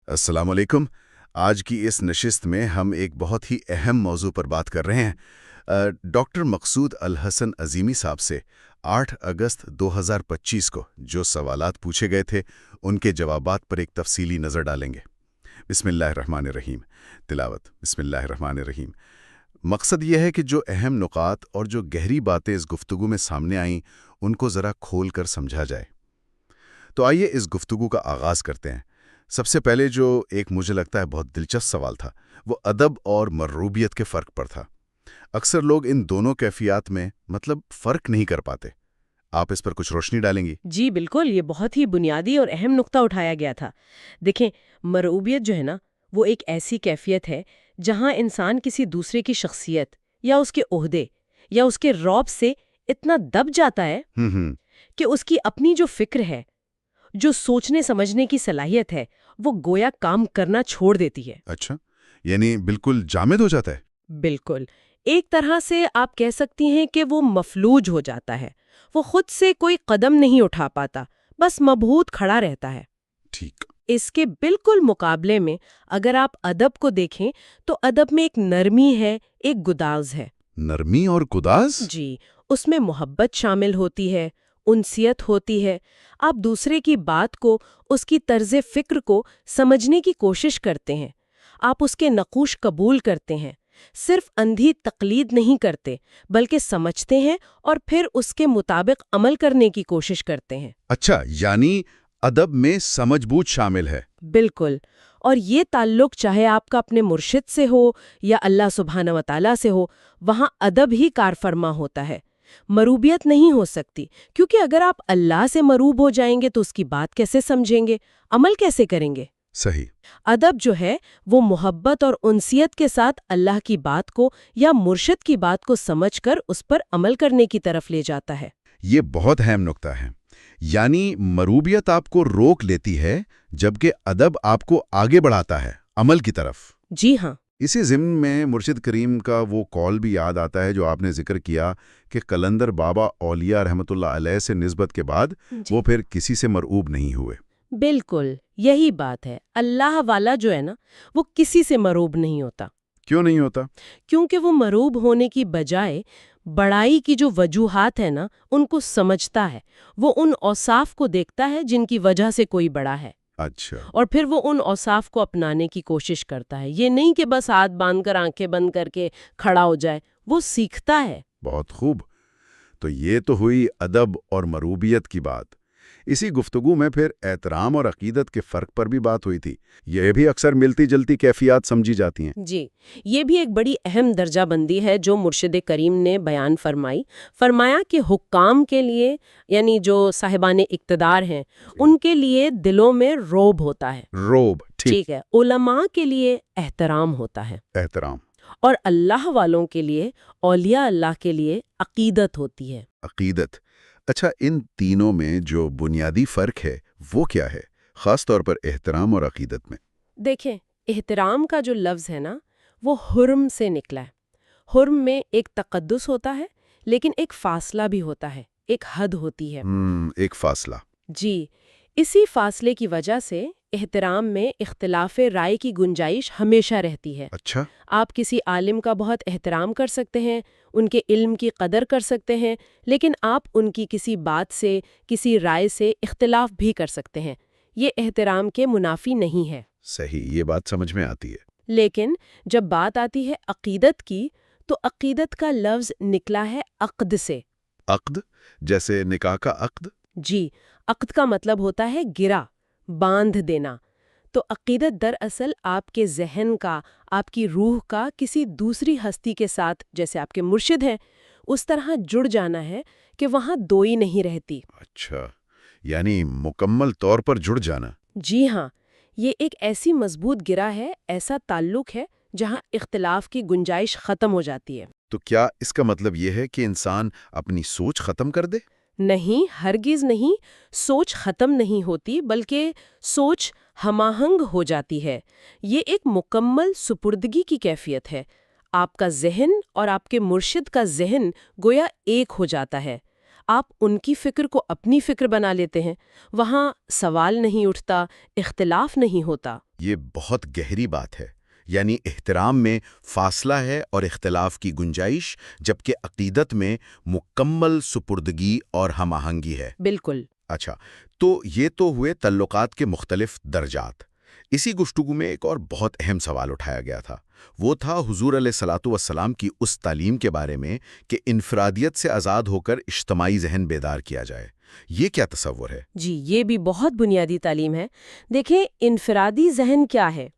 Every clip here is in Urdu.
السلام علیکم۔ آج کی اس نشست میں ہم ایک بہت ہی اہم موضوع پر بات کر رہے ہیں۔ ڈاکٹر مقصود الحسن عظیمی صاحب سے 8 اگست 2025 کو جو سوالات پوچھے گئے تھے ان کے جوابات پر ایک تفصیلی نظر ڈالیں گے۔ بسم اللہ الرحمن الرحیم۔ تلاوت بسم اللہ الرحمن الرحیم۔ مقصد یہ ہے کہ جو اہم نکات اور جو گہری باتیں اس گفتگو میں سامنے آئیں ان کو ذرا کھول کر سمجھا جائے۔ تو آئیے اس گفتگو کا آغاز کرتے ہیں۔ سب سے پہلے جو ایک مجھے لگتا ہے بہت دلچسپ سوال تھا وہ ادب اور مروبیت کے فرق پر تھا۔ اکثر لوگ ان دونوں کیفیات میں فرق نہیں کر پاتے۔ آپ اس پر کچھ روشنی ڈالیں گی؟ جی بالکل، یہ بہت ہی بنیادی اور اہم نقطہ اٹھایا گیا تھا۔ دیکھیں، مرعوبیت جو ہے نا وہ ایک ایسی کیفیت ہے جہاں انسان کسی دوسرے کی شخصیت یا اس کے عہدے یا اس کے رعب سے اتنا دب جاتا ہے کہ اس کی اپنی جو فکر ہے، جو سوچنے سمجھنے کی صلاحیت ہے، وہ گویا کام کرنا چھوڑ دیتی ہے۔ اچھا، یعنی بالکل جامد ہو جاتا ہے؟ بالکل، ایک طرح سے آپ کہہ سکتی ہیں کہ وہ مفلوج ہو جاتا ہے۔ وہ خود سے کوئی قدم نہیں اٹھا پاتا، بس مبہوت کھڑا رہتا ہے۔ ٹھیک۔ اس کے بالکل مقابلے میں اگر آپ ادب کو دیکھیں تو ادب میں ایک نرمی ہے، ایک گداز ہے۔ نرمی اور گداز؟ جی، اس میں محبت شامل ہوتی ہے، انسیت ہوتی ہے۔ آپ دوسرے کی بات کو، اس کی طرز فکر کو سمجھنے کی کوشش کرتے ہیں۔ آپ اس کے نقوش قبول کرتے ہیں، صرف اندھی تقلید نہیں کرتے بلکہ سمجھتے ہیں اور پھر اس کے مطابق عمل کرنے کی کوشش کرتے ہیں۔ اچھا، یعنی ادب میں سمجھ بوجھ شامل ہے۔ بالکل، اور یہ تعلق چاہے آپ کا اپنے مرشد سے ہو یا اللہ سبحانہ و تعالیٰ سے ہو، وہاں ادب ہی کار فرما ہوتا ہے۔ مروبیت نہیں ہو سکتی، کیونکہ اگر آپ اللہ سے مروب ہو جائیں گے تو اس کی بات کیسے سمجھیں گے، عمل کیسے کریں گے؟ صحیح۔ ادب جو ہے وہ محبت اور انسیت کے ساتھ اللہ کی بات کو یا مرشد کی بات کو سمجھ کر اس پر عمل کرنے کی طرف لے جاتا ہے۔ یہ بہت اہم نکتہ ہے۔ یعنی مروبیت آپ کو روک لیتی ہے جبکہ ادب آپ کو آگے بڑھاتا ہے عمل کی طرف۔ جی ہاں۔ اسی ضمن میں مرشد کریم کا وہ قول بھی یاد آتا ہے جو آپ نے ذکر کیا کہ قلندر بابا اولیاء رحمۃ اللہ علیہ سے نسبت کے بعد وہ پھر کسی سے مرعوب نہیں ہوئے۔ بالکل یہی بات ہے۔ اللہ والا جو ہے نا وہ کسی سے مرعوب نہیں ہوتا۔ کیوں نہیں ہوتا؟ کیونکہ وہ مرعوب ہونے کی بجائے بڑائی کی جو وجوہات ہیں نا ان کو سمجھتا ہے۔ وہ ان اوصاف کو دیکھتا ہے جن کی وجہ سے کوئی بڑا ہے۔ اچھا۔ اور پھر وہ ان اوصاف کو اپنانے کی کوشش کرتا ہے۔ یہ نہیں کہ بس ہاتھ باندھ کر آنکھیں بند کر کے کھڑا ہو جائے، وہ سیکھتا ہے۔ بہت خوب۔ تو یہ تو ہوئی ادب اور مروبیت کی بات۔ اسی گفتگو میں پھر احترام اور عقیدت کے فرق پر بھی بات ہوئی تھی۔ یہ بھی اکثر ملتی جلتی کیفیات سمجھی جاتی ہیں۔ جی، یہ بھی ایک بڑی اہم درجہ بندی ہے جو مرشد کریم نے بیان فرمایا کہ حکام کے لیے، یعنی جو صاحبان اقتدار ہیں، ان کے لیے دلوں میں رعب ہوتا ہے۔ روب، ٹھیک ہے۔ علماء کے لیے احترام ہوتا ہے، احترام۔ اور اللہ والوں کے لیے، اولیاء اللہ کے لیے عقیدت ہوتی ہے۔ عقیدت۔ اچھا، ان تینوں میں جو بنیادی فرق ہے وہ کیا ہے، خاص طور پر احترام اور عقیدت میں؟ دیکھیں، احترام کا جو لفظ ہے نا وہ حرم سے نکلا ہے۔ حرم میں ایک تقدس ہوتا ہے لیکن ایک فاصلہ بھی ہوتا ہے، ایک حد ہوتی ہے۔ ایک فاصلہ۔ جی، اسی فاصلے کی وجہ سے احترام میں اختلاف رائے کی گنجائش ہمیشہ رہتی ہے۔ اچھا۔ آپ کسی عالم کا بہت احترام کر سکتے ہیں، ان کے علم کی قدر کر سکتے ہیں، لیکن آپ ان کی کسی بات سے، کسی رائے سے اختلاف بھی کر سکتے ہیں۔ یہ احترام کے منافی نہیں ہے۔ صحیح، یہ بات سمجھ میں آتی ہے۔ لیکن جب بات آتی ہے عقیدت کی تو عقیدت کا لفظ نکلا ہے عقد سے۔ عقد؟ جیسے نکاح کا عقد؟ جی، عقد کا مطلب ہوتا ہے گرا، باندھ دینا۔ تو عقیدت دراصل آپ کے ذہن کا، آپ کی روح کا کسی دوسری ہستی کے ساتھ، جیسے آپ کے مرشد ہیں، اس طرح جڑ جانا ہے کہ وہاں دوئی نہیں رہتی۔ اچھا، یعنی مکمل طور پر جڑ جانا۔ جی ہاں، یہ ایک ایسی مضبوط گرہ ہے، ایسا تعلق ہے جہاں اختلاف کی گنجائش ختم ہو جاتی ہے۔ تو کیا اس کا مطلب یہ ہے کہ انسان اپنی سوچ ختم کر دے؟ نہیں، ہرگز نہیں۔ سوچ ختم نہیں ہوتی بلکہ سوچ ہم آہنگ ہو جاتی ہے۔ یہ ایک مکمل سپردگی کی کیفیت ہے۔ آپ کا ذہن اور آپ کے مرشد کا ذہن گویا ایک ہو جاتا ہے۔ آپ ان کی فکر کو اپنی فکر بنا لیتے ہیں، وہاں سوال نہیں اٹھتا، اختلاف نہیں ہوتا۔ یہ بہت گہری بات ہے، یعنی احترام میں فاصلہ ہے اور اختلاف کی گنجائش، جبکہ عقیدت میں مکمل سپردگی اور ہم آہنگی ہے۔ بالکل۔ اچھا، تو یہ تو ہوئے تعلقات کے مختلف درجات۔ اسی گفتگو میں ایک اور بہت اہم سوال اٹھایا گیا تھا، وہ تھا حضور علیہ الصلوۃ والسلام کی اس تعلیم کے بارے میں کہ انفرادیت سے آزاد ہو کر اجتماعی ذہن بیدار کیا جائے۔ یہ کیا تصور ہے؟ جی، یہ بھی بہت بنیادی تعلیم ہے۔ دیکھیں، انفرادی ذہن کیا ہے؟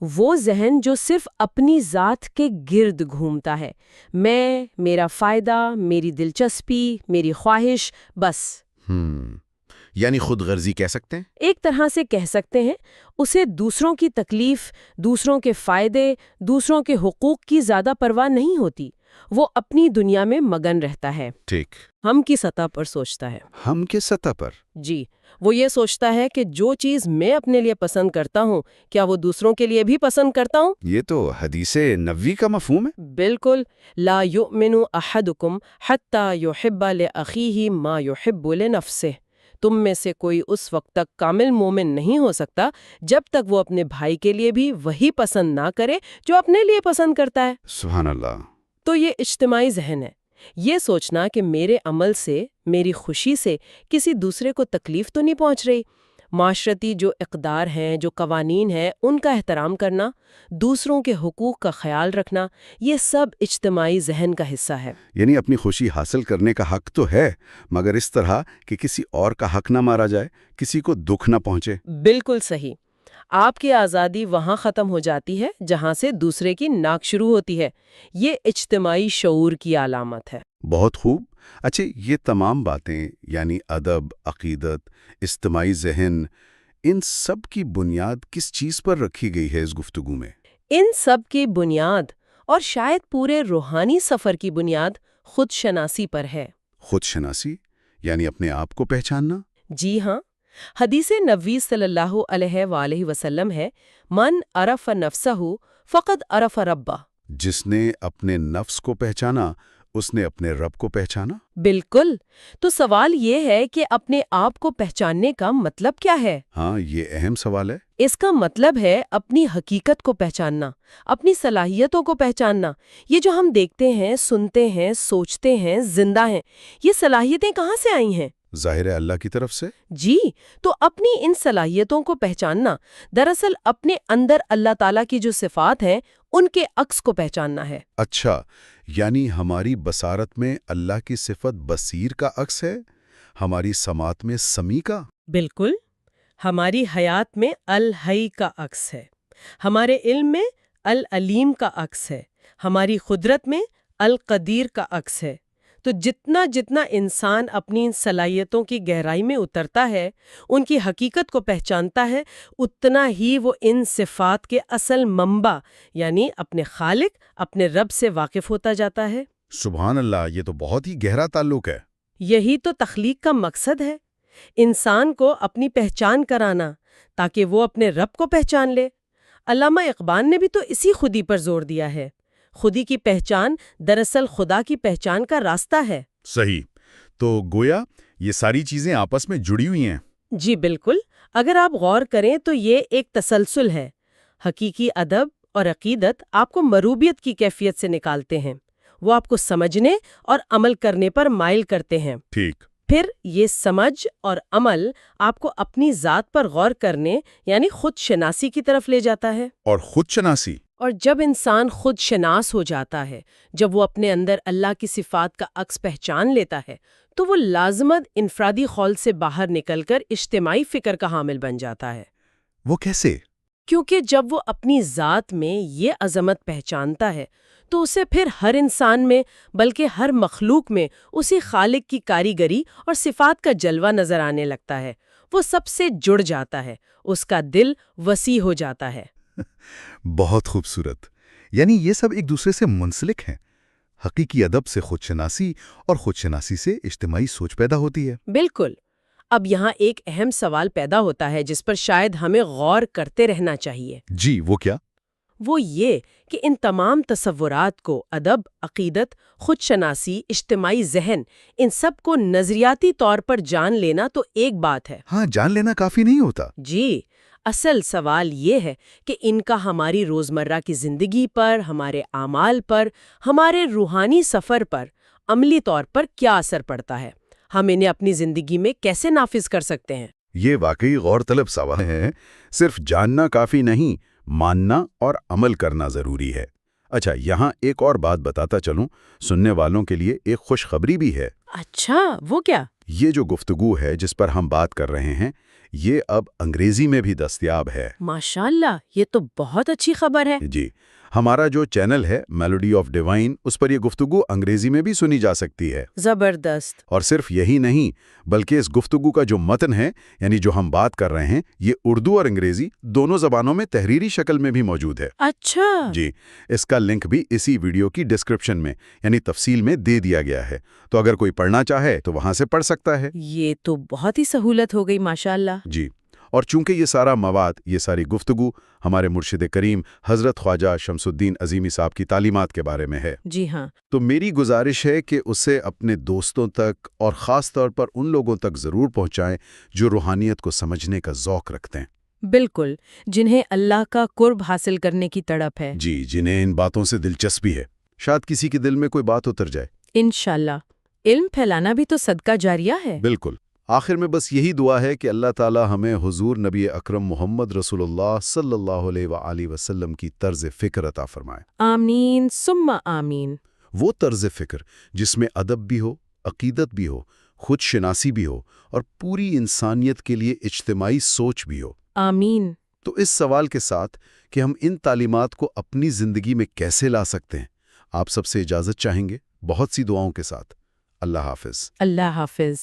وہ ذہن جو صرف اپنی ذات کے گرد گھومتا ہے، میں، میرا فائدہ، میری دلچسپی، میری خواہش، بس۔ یعنی خود غرضی کہہ سکتے ہیں؟ ایک طرح سے کہہ سکتے ہیں، اسے دوسروں کی تکلیف، دوسروں کے فائدے، دوسروں کے حقوق کی زیادہ پرواہ نہیں ہوتی۔ وہ اپنی دنیا میں مگن رہتا ہے۔ ٹھیک۔ ہم کی سطح پر سوچتا ہے۔ ہم کس سطح پر؟ جی، وہ یہ سوچتا ہے کہ جو چیز میں اپنے لیے پسند کرتا ہوں، کیا وہ دوسروں کے لیے بھی پسند کرتا ہوں؟ یہ تو حدیث نبوی کا مفہوم ہے۔ بالکل۔ لا یؤمن احدکم حتی یحب لاخیہ ما یحب لنفسہ۔ تم میں سے کوئی اس وقت تک کامل مومن نہیں ہو سکتا جب تک وہ اپنے بھائی کے لیے بھی وہی پسند نہ کرے جو اپنے لیے پسند کرتا ہے۔ سبحان اللہ۔ تو یہ اجتماعی ذہن ہے، یہ سوچنا کہ میرے عمل سے، میری خوشی سے کسی دوسرے کو تکلیف تو نہیں پہنچ رہی۔ معاشرتی جو اقدار ہیں، جو قوانین ہیں، ان کا احترام کرنا، دوسروں کے حقوق کا خیال رکھنا، یہ سب اجتماعی ذہن کا حصہ ہے۔ یعنی اپنی خوشی حاصل کرنے کا حق تو ہے، مگر اس طرح کہ کسی اور کا حق نہ مارا جائے، کسی کو دکھ نہ پہنچے۔ بالکل صحیح۔ آپ کی آزادی وہاں ختم ہو جاتی ہے جہاں سے دوسرے کی ناک شروع ہوتی ہے۔ یہ اجتماعی شعور کی علامت ہے۔ بہت خوب۔ اچھا، یہ تمام باتیں یعنی ادب، عقیدت، اجتماعی ذہن، ان سب کی بنیاد کس چیز پر رکھی گئی ہے اس گفتگو میں؟ ان سب کی بنیاد، اور شاید پورے روحانی سفر کی بنیاد، خود شناسی پر ہے۔ خود شناسی یعنی اپنے آپ کو پہچاننا؟ جی ہاں، حدیث نبوی صلی اللہ علیہ وآلہ وسلم ہے، من عرف نفسہ فقد عرف ربہ۔ جس نے اپنے نفس کو پہچانا، اس نے اپنے رب کو پہچانا۔ بالکل۔ تو سوال یہ ہے کہ اپنے آپ کو پہچاننے کا مطلب کیا ہے؟ ہاں، یہ اہم سوال ہے۔ اس کا مطلب ہے اپنی حقیقت کو پہچاننا، اپنی صلاحیتوں کو پہچاننا۔ یہ جو ہم دیکھتے ہیں، سنتے ہیں، سوچتے ہیں، زندہ ہیں، یہ صلاحیتیں کہاں سے آئی ہیں؟ ظاہر ہے اللہ کی طرف سے۔ جی، تو اپنی ان صلاحیتوں کو پہچاننا دراصل اپنے اندر اللہ تعالیٰ کی جو صفات ہیں ان کے عکس کو پہچاننا ہے۔ اچھا، یعنی ہماری بصارت میں اللہ کی صفت بصیر کا عکس ہے، ہماری سماعت میں سمیع کا؟ بالکل۔ ہماری حیات میں الحی کا عکس ہے، ہمارے علم میں العلیم کا عکس ہے، ہماری قدرت میں القدیر کا عکس ہے۔ تو جتنا جتنا انسان اپنی صلاحیتوں کی گہرائی میں اترتا ہے، ان کی حقیقت کو پہچانتا ہے، اتنا ہی وہ ان صفات کے اصل منبع یعنی اپنے خالق، اپنے رب سے واقف ہوتا جاتا ہے۔ سبحان اللہ، یہ تو بہت ہی گہرا تعلق ہے۔ یہی تو تخلیق کا مقصد ہے، انسان کو اپنی پہچان کرانا تاکہ وہ اپنے رب کو پہچان لے۔ علامہ اقبال نے بھی تو اسی خودی پر زور دیا ہے۔ خودی کی پہچان دراصل خدا کی پہچان کا راستہ ہے۔ صحیح۔ تو گویا یہ ساری چیزیں آپس میں جڑی ہوئی ہیں۔ جی بالکل، اگر آپ غور کریں تو یہ ایک تسلسل ہے۔ حقیقی ادب اور عقیدت آپ کو مروبیت کی کیفیت سے نکالتے ہیں، وہ آپ کو سمجھنے اور عمل کرنے پر مائل کرتے ہیں۔ ٹھیک۔ پھر یہ سمجھ اور عمل آپ کو اپنی ذات پر غور کرنے یعنی خود شناسی کی طرف لے جاتا ہے۔ اور خود شناسی؟ اور جب انسان خود شناس ہو جاتا ہے، جب وہ اپنے اندر اللہ کی صفات کا عکس پہچان لیتا ہے، تو وہ لازماً انفرادی خول سے باہر نکل کر اجتماعی فکر کا حامل بن جاتا ہے۔ وہ کیسے؟ کیونکہ جب وہ اپنی ذات میں یہ عظمت پہچانتا ہے تو اسے پھر ہر انسان میں بلکہ ہر مخلوق میں اسی خالق کی کاریگری اور صفات کا جلوہ نظر آنے لگتا ہے۔ وہ سب سے جڑ جاتا ہے، اس کا دل وسیع ہو جاتا ہے۔ بہت خوبصورت۔ یعنی یہ سب ایک دوسرے سے منسلک ہیں۔ حقیقی ادب سے خود شناسی اور خود شناسی سے اجتماعی سوچ پیدا ہوتی ہے۔ بالکل۔ اب یہاں ایک اہم سوال پیدا ہوتا ہے جس پر شاید ہمیں غور کرتے رہنا چاہیے۔ جی، وہ کیا؟ وہ یہ کہ ان تمام تصورات کو ادب، عقیدت، خود شناسی، اجتماعی ذہن، ان سب کو نظریاتی طور پر جان لینا تو ایک بات ہے۔ ہاں، جان لینا کافی نہیں ہوتا۔ جی، اصل سوال یہ ہے کہ ان کا ہماری روزمرہ کی زندگی پر، ہمارے اعمال پر، ہمارے روحانی سفر پر عملی طور پر کیا اثر پڑتا ہے، ہم انہیں اپنی زندگی میں کیسے نافذ کر سکتے ہیں۔ یہ واقعی غور طلب سوال ہے۔ صرف جاننا کافی نہیں، ماننا اور عمل کرنا ضروری ہے۔ اچھا، یہاں ایک اور بات بتاتا چلوں، سننے والوں کے لیے ایک خوشخبری بھی ہے۔ اچھا، وہ کیا؟ یہ جو گفتگو ہے جس پر ہم بات کر رہے ہیں، یہ اب انگریزی میں بھی دستیاب ہے۔ ماشاءاللہ، یہ تو بہت اچھی خبر ہے۔ جی، ہمارا جو چینل ہے میلوڈی آف ڈیوائن، اس پر یہ گفتگو انگریزی میں بھی سنی جا سکتی ہے۔ زبردست۔ اور صرف یہی نہیں، بلکہ اس گفتگو کا جو متن ہے، یعنی جو ہم بات کر رہے ہیں، یہ اردو اور انگریزی دونوں زبانوں میں تحریری شکل میں بھی موجود ہے۔ اچھا جی، اس کا لنک بھی اسی ویڈیو کی ڈسکرپشن میں یعنی تفصیل میں دے دیا گیا ہے، تو اگر کوئی پڑھنا چاہے تو وہاں سے پڑھ سکتا ہے۔ یہ تو بہت ہی سہولت ہو گئی، ماشاءاللہ۔ جی، اور چونکہ یہ سارا مواد، یہ ساری گفتگو ہمارے مرشد کریم حضرت خواجہ شمس الدین عظیمی صاحب کی تعلیمات کے بارے میں ہے، جی ہاں، تو میری گزارش ہے کہ اسے اپنے دوستوں تک اور خاص طور پر ان لوگوں تک ضرور پہنچائیں جو روحانیت کو سمجھنے کا ذوق رکھتے ہیں۔ بالکل، جنہیں اللہ کا قرب حاصل کرنے کی تڑپ ہے۔ جی، جنہیں ان باتوں سے دلچسپی ہے، شاید کسی کے دل میں کوئی بات اتر جائے۔ انشاءاللہ، علم پھیلانا بھی تو صدقہ جاریہ ہے۔ بالکل۔ آخر میں بس یہی دعا ہے کہ اللہ تعالی ہمیں حضور نبی اکرم محمد رسول اللہ صلی اللہ علیہ وآلہ وسلم کی طرز فکر عطا فرمائے۔ آمین ثم آمین۔ وہ طرز فکر جس میں ادب بھی ہو، عقیدت بھی ہو، خود شناسی بھی ہو اور پوری انسانیت کے لیے اجتماعی سوچ بھی ہو۔ آمین۔ تو اس سوال کے ساتھ کہ ہم ان تعلیمات کو اپنی زندگی میں کیسے لا سکتے ہیں، آپ سب سے اجازت چاہیں گے، بہت سی دعاؤں کے ساتھ۔ اللہ حافظ۔ اللہ حافظ۔